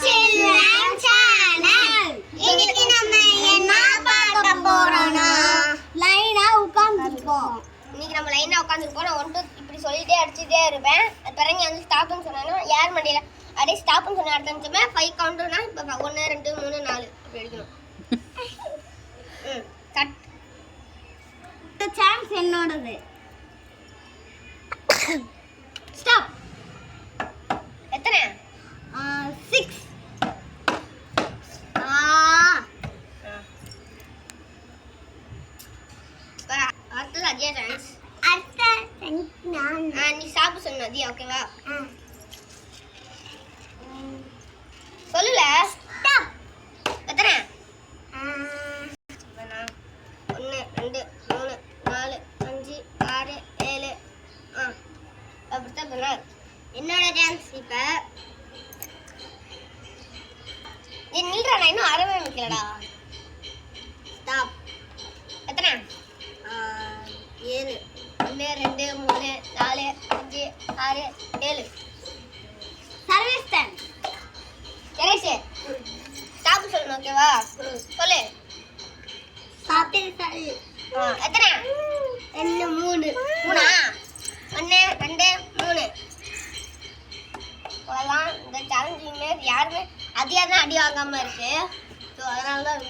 Children Channel. இன்னைக்கு நம்ம என்ன பார்க்க போறோம்னா லைனா உட்கார்ந்திருக்கோம். இன்னைக்கு நம்ம லைனா உட்கார்ந்திருக்கோம். நான் ஒன்று இப்படி சொல்லிட்டே அடிச்சிட்டே இருப்பேன். பிறகு வந்து ஸ்டாப்னு சொன்னானோ யார் மண்டியில அப்படியே ஸ்டாப்னு சொன்ன அடுத்த நிமிஷமே 5 கவுண்டர்னா இப்போ 1 2 3 4 அப்படி அடிக்கணும். கட். இந்த சான்ஸ் என்னோடது. ஸ்டாப். எத்தனை 6 அடுத்தது அதே சான்ஸ். நீ சாப்பிட சொன்ன அதியா ஓகேவா? சொல்லல. எத்தனை 1 2 3 4 5 6 7 அப்படித்தான் பண்ணார். என்னோட டான்ஸ் இப்ப நில்றா, நான் இன்னும் அறவே வைக்கலடா. ஸ்டாப். எத்தனை 7 1 2 3 4 5 6 7 சர்வீஸ் டைம். கரெக்ட். ஸ்டாப் சொல்லணும் ஓகேவா? சொல்லு. ஸ்டாப் சரி. எத்தனை 2 3 3 1 2 3 போலாம். இந்த சேலஞ்சிங்ல யாருமே அதிகமாக அடி வாங்காம இருக்கு. ஸோ அதனால தான்